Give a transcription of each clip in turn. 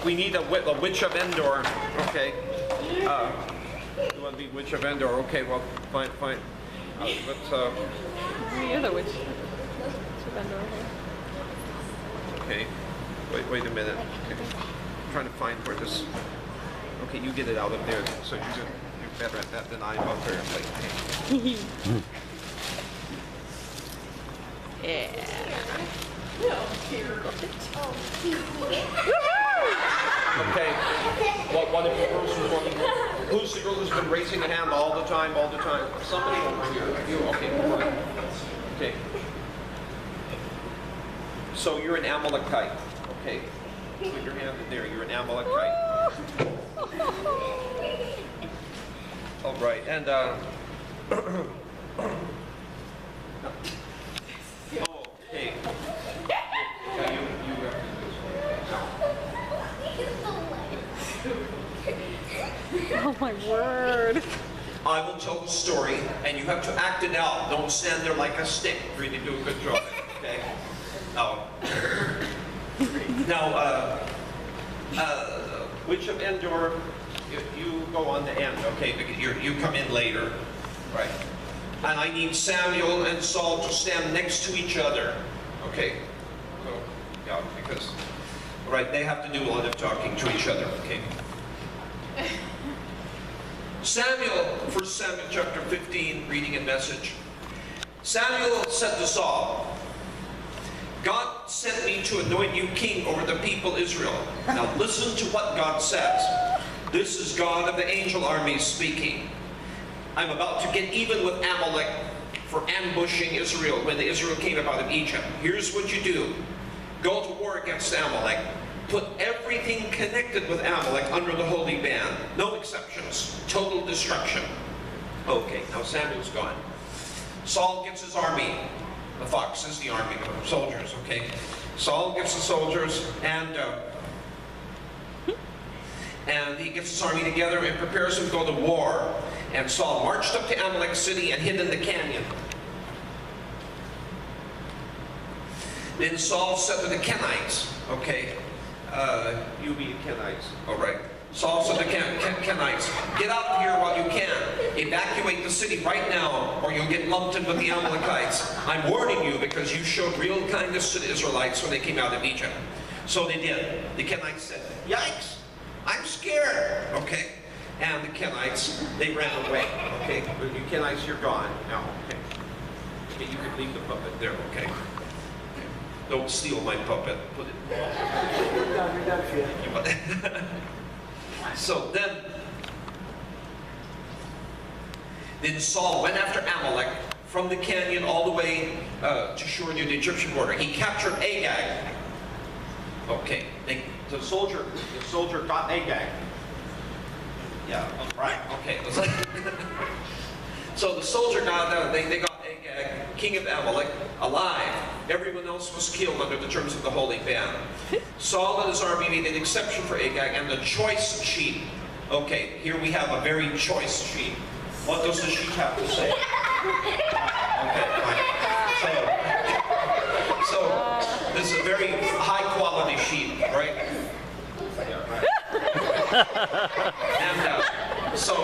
we need a witch of Endor. Okay. You want to be witch of Endor? Okay. Well, fine. Let's. You're the witch of Endor. Okay. Wait a minute. Okay. I'm trying to find where this. Okay, you get it out of there. So you're better at that than I am up there. Okay. Yeah. Okay. What if the girls were working? Who's the girl who's been raising a hand all the time? Somebody over here. You, okay, come on. Okay. So you're an Amalekite. Okay. Put your hand in there. You're an Amalekite. All right. And okay. Yeah, you have to do this one. Oh my word. I will tell the story, and you have to act it out. Don't stand there like a stick. Really do a good job. Okay. Now, Witch of Endor, you go on the end. Okay, because you come in later, right? And I need Samuel and Saul to stand next to each other. Okay. So, yeah, because they have to do a lot of talking to each other. Okay. Samuel, 1 Samuel chapter 15, reading and message. Samuel said to Saul, God sent me to anoint you king over the people Israel. Now listen to what God says. This is God of the angel armies speaking. I'm about to get even with Amalek for ambushing Israel when the Israel came up out of Egypt. Here's what you do. Go to war against Amalek. Put everything connected with Amalek under the holy ban. No exceptions. Total destruction. Okay, now Samuel's gone. Saul gets his army. The fox is the army of soldiers, okay? Saul gets the soldiers and he gets his army together and prepares to go to war. And Saul marched up to Amalek city and hid in the canyon. Then Saul said to the Kenites, okay, you be the Kenites, all right. Saul said to the Kenites, get out of here while you can. Evacuate the city right now or you'll get lumped in with the Amalekites. I'm warning you because you showed real kindness to the Israelites when they came out of Egypt. So they did. The Kenites said, yikes, I'm scared, okay. And the Kenites, they ran away, okay. But you Kenites, you're gone now, okay. Okay, you can leave the puppet there, okay. Don't steal my puppet. Put it. You're done, Phil. So then Saul went after Amalek from the canyon all the way to shore near the Egyptian border. He captured Agag. Okay, the soldier got Agag. Yeah, right. Okay. So the soldier got they got Agag, king of Amalek, alive. Everyone else was killed under the terms of the holy ban. Saul and his army made an exception for Agag and the choice sheep. Okay, here we have a very choice sheep. What does the sheep have to say? Okay, fine. So this is a very high quality sheep, right? And so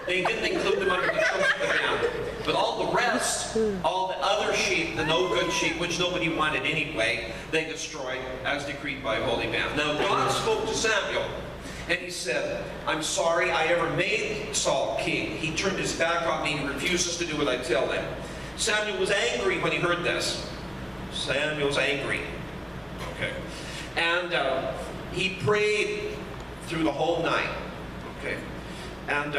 they didn't include them under the terms of the ban. But all the rest, all the other sheep, the no good sheep, which nobody wanted anyway, they destroyed as decreed by holy ban. Now God spoke to Samuel, and he said, I'm sorry I ever made Saul king. He turned his back on me and refuses to do what I tell him. Samuel was angry when he heard this. Samuel's angry. Okay. And he prayed through the whole night. Okay. And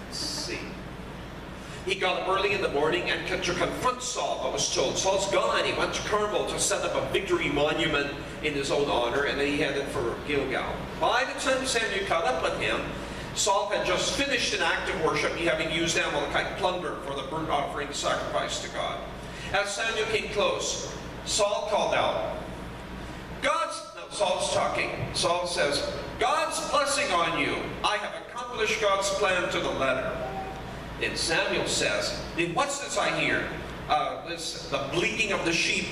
let's see. He got up early in the morning and to confront Saul, but was told, Saul's gone. He went to Carmel to set up a victory monument in his own honor, and then he headed for Gilgal. By the time Samuel caught up with him, Saul had just finished an act of worship, he having used Amalekite plunder for the burnt offering sacrifice to God. As Samuel came close, Saul called out, Saul's talking. Saul says, God's blessing on you. I have accomplished God's plan to the letter. Then Samuel says, then what's this I hear? Listen, the bleating of the sheep.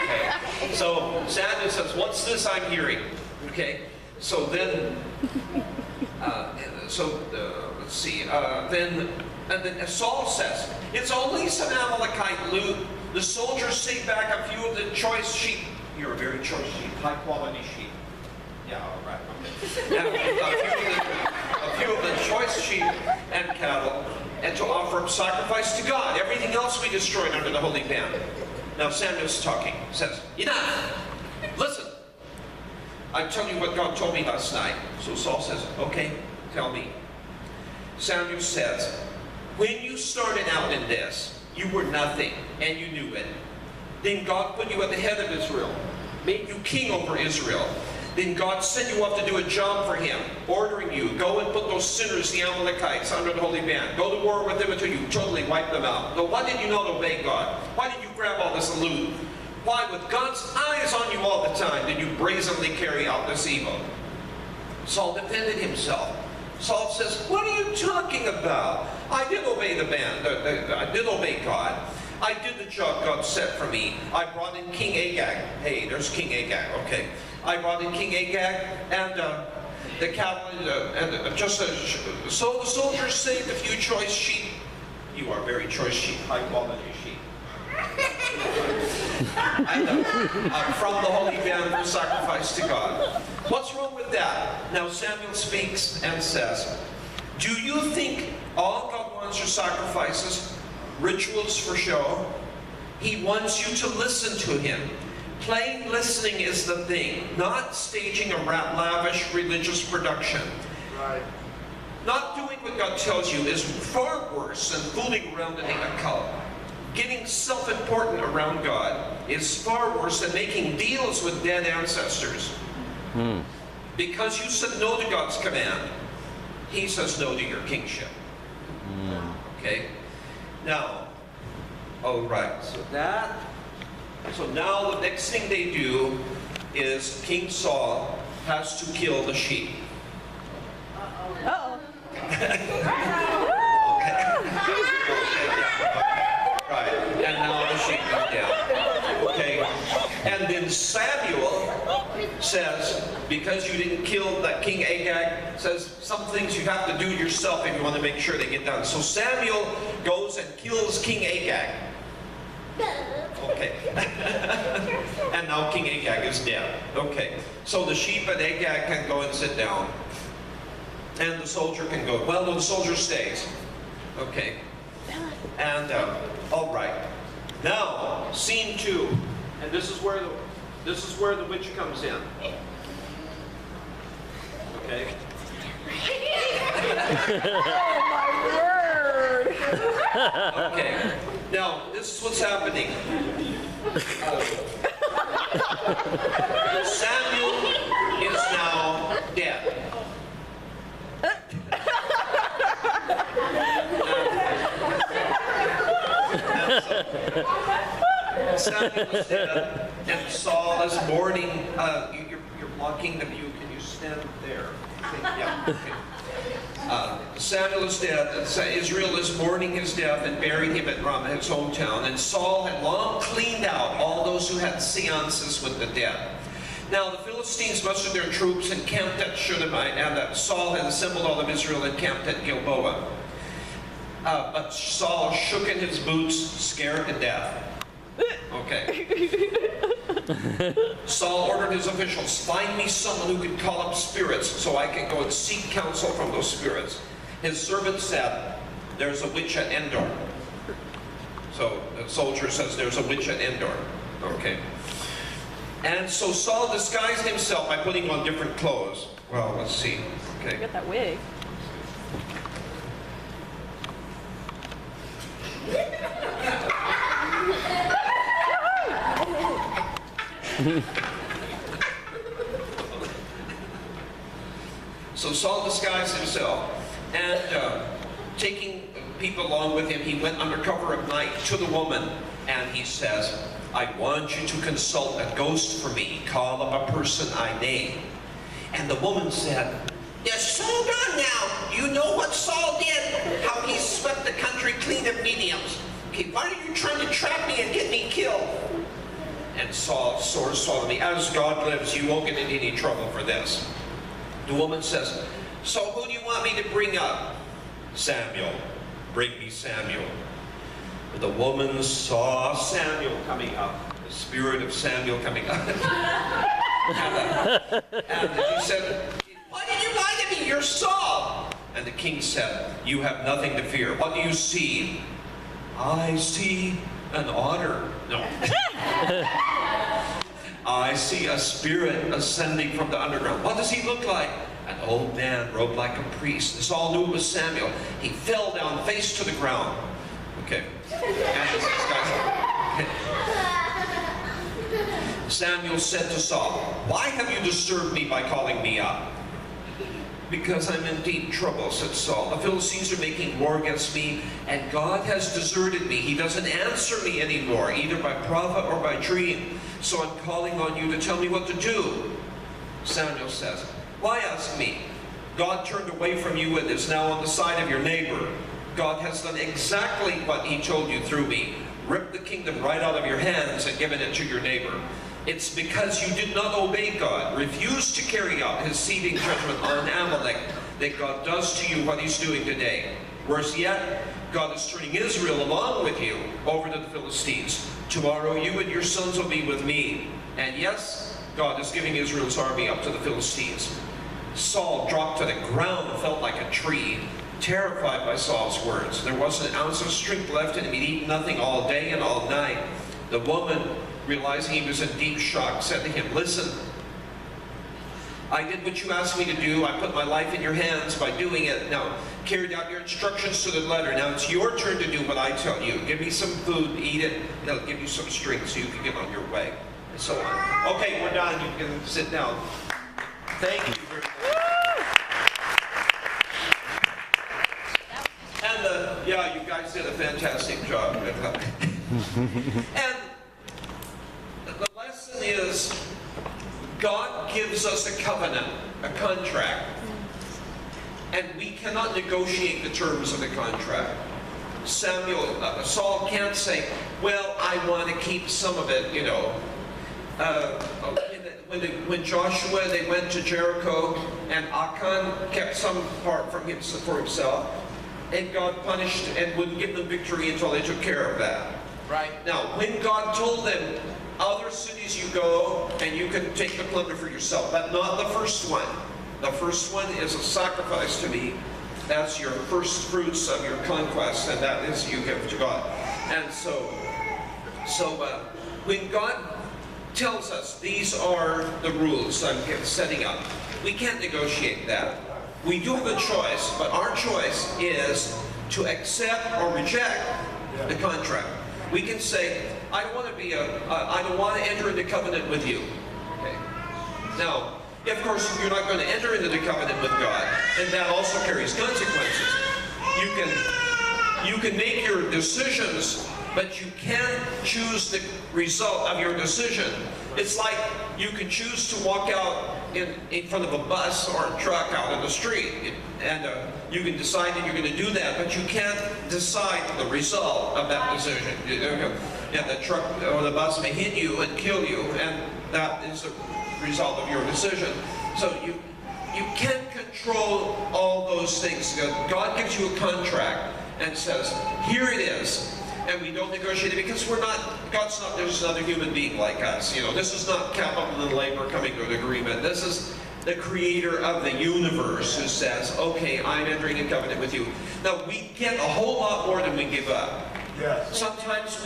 Okay. So Samuel says, "What's this I'm hearing?" Okay. So then, let's see. Then Saul says, "It's only some Amalekite loot. The soldiers take back a few of the choice sheep." You're a very choice sheep, high quality sheep. Yeah, all right. Okay. A few of the choice sheep and cattle, and to offer up sacrifice to God. Everything else we destroyed under the holy ban. Now Samuel's talking. Says, "Enough. Listen. I tell you what God told me last night." So Saul says, "Okay, tell me." Samuel says, "When you started out in this, you were nothing, and you knew it. Then God put you at the head of Israel, made you king over Israel. Then God sent you off to do a job for him, ordering you, go and put those sinners, the Amalekites, under the holy ban. Go to war with them until you totally wipe them out. So why did you not obey God? Why did you grab all this loot? Why, with God's eyes on you all the time, did you brazenly carry out this evil?" Saul defended himself. Saul says, "What are you talking about? I did obey the ban. I did obey God. I did the job God set for me. I brought in King Agag." Hey, there's King Agag, okay. "I brought in King Agag and the cattle, so the soldiers saved a few choice sheep." You are very choice sheep, high quality sheep. "From the holy ban for sacrifice to God." What's wrong with that? Now Samuel speaks and says, "Do you think all God wants are sacrifices, rituals for show? He wants you to listen to him. Plain listening is the thing, not staging a lavish religious production. Right. Not doing what God tells you is far worse than fooling around in a cult. Getting self-important around God is far worse than making deals with dead ancestors. Because you said no to God's command, he says no to your kingship." Okay? Now, all right, so now the next thing they do is King Saul has to kill the sheep. Uh-oh. Right, and now the sheep are dead. Okay, and then Samuel says, because you didn't kill that King Agag, says some things you have to do yourself if you want to make sure they get done. So Samuel goes and kills King Agag. Okay. And now King Agag is dead. Okay, so the sheep and Agag can go and sit down. And the soldier can go. Well, no, the soldier stays. Okay. And, all right. Now, scene 2. And this is where the witch comes in. Okay. Oh my word! Okay. Now, this is what's happening. Samuel is now dead. Samuel is dead, and Saul is mourning. You're blocking the view. Can you stand there? Yeah. Okay. Samuel is dead. Israel is mourning his death and buried him at Ramah, his hometown. And Saul had long cleaned out all those who had seances with the dead. Now the Philistines mustered their troops and camped at Shunammite, and Saul had assembled all of Israel and camped at Gilboa. But Saul shook in his boots, scared to death. Okay. Saul ordered his officials, "Find me someone who can call up spirits so I can go and seek counsel from those spirits." His servant said, "There's a witch at Endor." So the soldier says, "There's a witch at Endor." Okay. And so Saul disguised himself by putting on different clothes. Well, let's see. Okay. You got that wig. So Saul disguised himself, and taking people along with him, he went under cover of night to the woman, and he says, "I want you to consult a ghost for me. Call up a person I name. And the woman said, "Is Saul gone now? You know what Saul did? How he swept the country clean of mediums. Okay, why are you trying to trap me and get me killed?" And Saul swore to me, "As God lives, you won't get into any trouble for this." The woman says, "So who do you want me to bring up?" "Samuel. Bring me Samuel." But the woman saw Samuel coming up, the spirit of Samuel coming up. and she said, "Why did you lie to me? You're Saul." And the king said, "You have nothing to fear. What do you see?" "I see an otter." No. "I see a spirit ascending from the underground." "What does he look like?" "An old man robed like a priest." And Saul knew it was Samuel. He fell down face to the ground. Okay. And this guy's, Samuel said to Saul, "Why have you disturbed me by calling me up?" "Because I'm in deep trouble," said Saul. "The Philistines are making war against me, and God has deserted me. He doesn't answer me anymore, either by prophet or by dream. So I'm calling on you to tell me what to do." Samuel says, "Why ask me? God turned away from you and is now on the side of your neighbor. God has done exactly what he told you through me, ripped the kingdom right out of your hands and given it to your neighbor. It's because you did not obey God, refused to carry out his seething judgment on Amalek, that God does to you what he's doing today. Worse yet, God is turning Israel along with you over to the Philistines. Tomorrow you and your sons will be with me. And yes, God is giving Israel's army up to the Philistines." Saul dropped to the ground and felt like a tree, terrified by Saul's words. There wasn't an ounce of strength left in him. He'd eaten nothing all day and all night. The woman, realizing he was in deep shock, said to him, "Listen, I did what you asked me to do. I put my life in your hands by doing it. Now, carried out your instructions to the letter. Now it's your turn to do what I tell you. Give me some food, eat it. It'll give you some strength so you can get on your way." And so on. Okay, we're done. You can sit down. Thank you very much. And yeah, you guys did a fantastic job. And the lesson is, God gives us a covenant, a contract, and we cannot negotiate the terms of the contract. Saul can't say, "Well, I want to keep some of it, you know." When Joshua, they went to Jericho, and Achan kept some part for himself, and God punished and wouldn't give them victory until they took care of that. Right? Now, when God told them, "Other cities you go, and you can take the plunder for yourself," but not the first one. The first one is a sacrifice to me. That's your first fruits of your conquest, and that is you give to God. And so when God tells us these are the rules I'm setting up, we can't negotiate that. We do have a choice, but our choice is to accept or reject the contract. We can say, "I don't want to enter into covenant with you." Okay. Now, of course, you're not going to enter into the covenant with God, and that also carries consequences. You can make your decisions, but you can't choose the result of your decision. It's like you can choose to walk out in front of a bus or a truck out in the street, and you can decide that you're going to do that, but you can't decide the result of that decision. Yeah, the truck or the bus may hit you and kill you, and that is the result of your decision. So you can't control all those things. God gives you a contract and says, "Here it is." And we don't negotiate it because God's not just another human being like us. You know, this is not capital and labor coming to an agreement. This is the creator of the universe who says, "Okay, I'm entering a covenant with you." Now, we get a whole lot more than we give up. Yes. Sometimes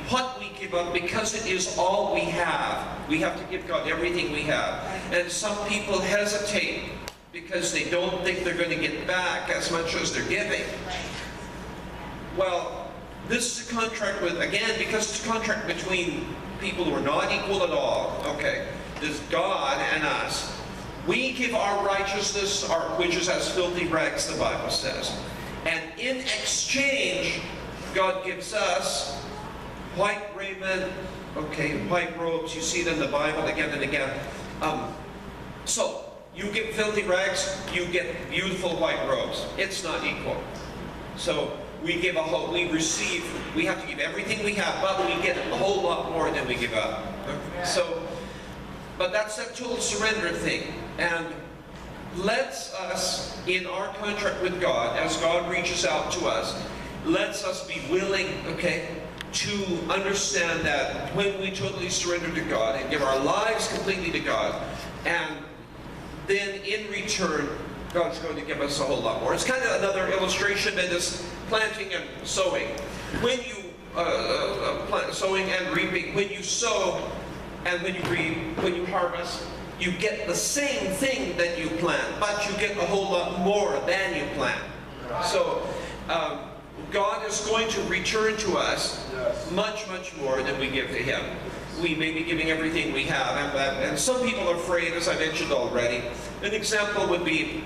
what we give up, because it is all we have to give God everything we have. And some people hesitate because they don't think they're going to get back as much as they're giving. Well, this is a contract because it's a contract between people who are not equal at all. Okay, there's God and us. We give our righteousness, which is as filthy rags, the Bible says. And in exchange, God gives us white raiment, white robes. You see it in the Bible again and again. So you get filthy rags, you get beautiful white robes. It's not equal. So we give we receive, we have to give everything we have, but we get a whole lot more than we give up. So, but that's that total surrender thing. And lets us, in our contract with God, as God reaches out to us, lets us be willing, okay, to understand that when we totally surrender to God and give our lives completely to God, and then in return, God's going to give us a whole lot more. It's kind of another illustration that is planting and sowing. When you sowing and reaping, when you sow and when you reap, when you harvest, you get the same thing that you plant, but you get a whole lot more than you plant. So God is going to return to us much, much more than we give to Him. We may be giving everything we have, and some people are afraid, as I mentioned already. An example would be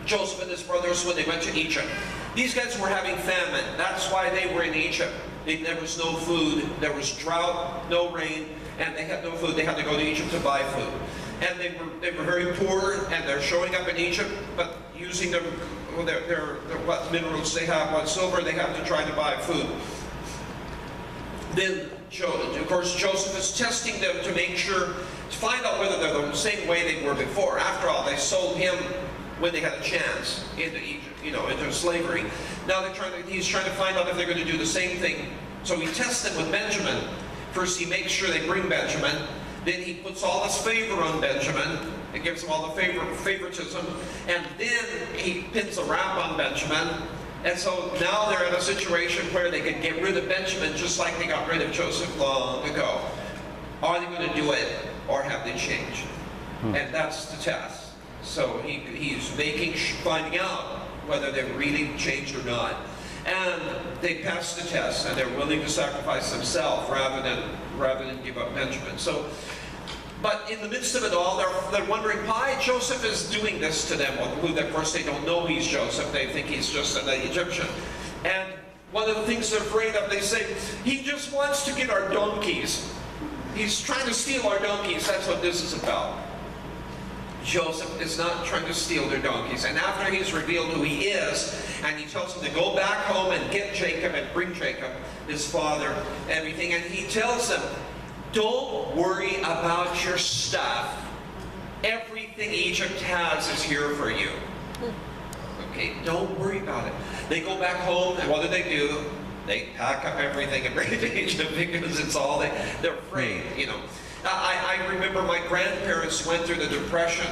Joseph and his brothers when they went to Egypt. These guys were having famine. That's why they were in Egypt. There was no food, there was drought, no rain, and they had no food. They had to go to Egypt to buy food. And they were very poor, and they're showing up in Egypt, but using their what minerals they have, what silver they have to try to buy food. Then, of course, Joseph is testing them to make sure, to find out whether they're the same way they were before. After all, they sold him when they had a chance into Egypt, into slavery. Now he's trying to find out if they're going to do the same thing. So he tests them with Benjamin. First, he makes sure they bring Benjamin. Then he puts all his favor on Benjamin. It gives him all the favoritism. And then he pins a wrap on Benjamin. And so now they're in a situation where they could get rid of Benjamin just like they got rid of Joseph long ago. Are they going to do it, or have they changed? And that's the test. So he's finding out whether they've really changed or not. And they pass the test, and they're willing to sacrifice themselves rather than give up Benjamin. So, but in the midst of it all, they're wondering why Joseph is doing this to them. Of course, they don't know he's Joseph. They think he's just an Egyptian. And one of the things they're afraid of, they say, he just wants to get our donkeys. He's trying to steal our donkeys. That's what this is about. Joseph is not trying to steal their donkeys. And after he's revealed who he is, and he tells them to go back home and get Jacob and bring Jacob, his father, everything, and he tells them, don't worry about your stuff. Everything Egypt has is here for you. Okay, don't worry about it. They go back home, and what do? They pack up everything and bring it to Egypt because it's all they're afraid, I remember my grandparents went through the Depression,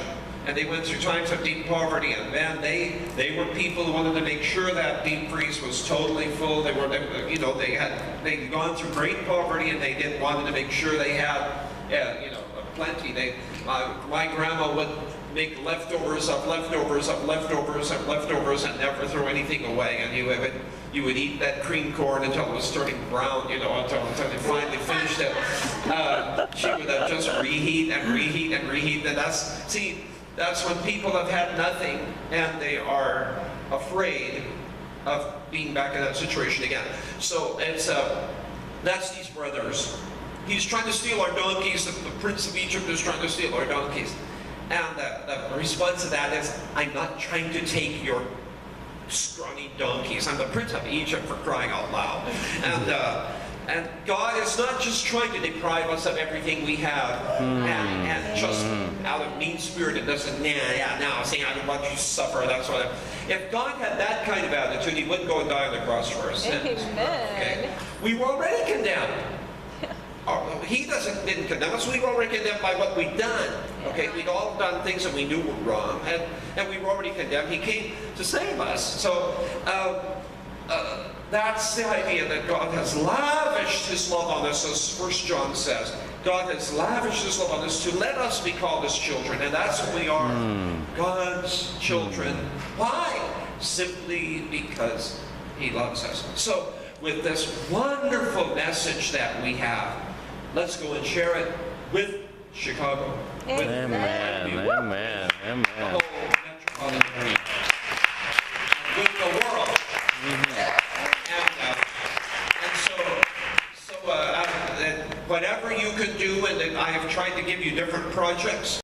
and they went through times of deep poverty, and man, they were people who wanted to make sure that deep freeze was totally full. They'd gone through great poverty, and they wanted to make sure they had, plenty. My grandma would make leftovers of leftovers of leftovers of leftovers and never throw anything away, and you would eat that cream corn until it was turning brown, until they finally finished it. She would just reheat and reheat and reheat. And that's when people have had nothing and they are afraid of being back in that situation again. So that's these brothers. He's trying to steal our donkeys. The prince of Egypt is trying to steal our donkeys. And the response to that is, I'm not trying to take your scrawny donkeys. I'm the prince of Egypt, for crying out loud. And God is not just trying to deprive us of everything we have, and just out of mean spirit, it doesn't, saying, I don't want you to suffer, that's what if God had that kind of attitude, He wouldn't go and die on the cross for us. Amen. Okay? We were already condemned. He didn't condemn us. We were already condemned by what we'd done. Okay, we'd all done things that we knew were wrong, and we were already condemned. He came to save us. So that's the idea that God has lavished His love on us, as 1 John says. God has lavished His love on us to let us be called His children, and that's what we are, God's children. Why? Simply because He loves us. So, with this wonderful message that we have, let's go and share it with Chicago. Amen. Amen. Amen. The whole metropolitan area. With the world. And so whatever you can do, and I have tried to give you different projects.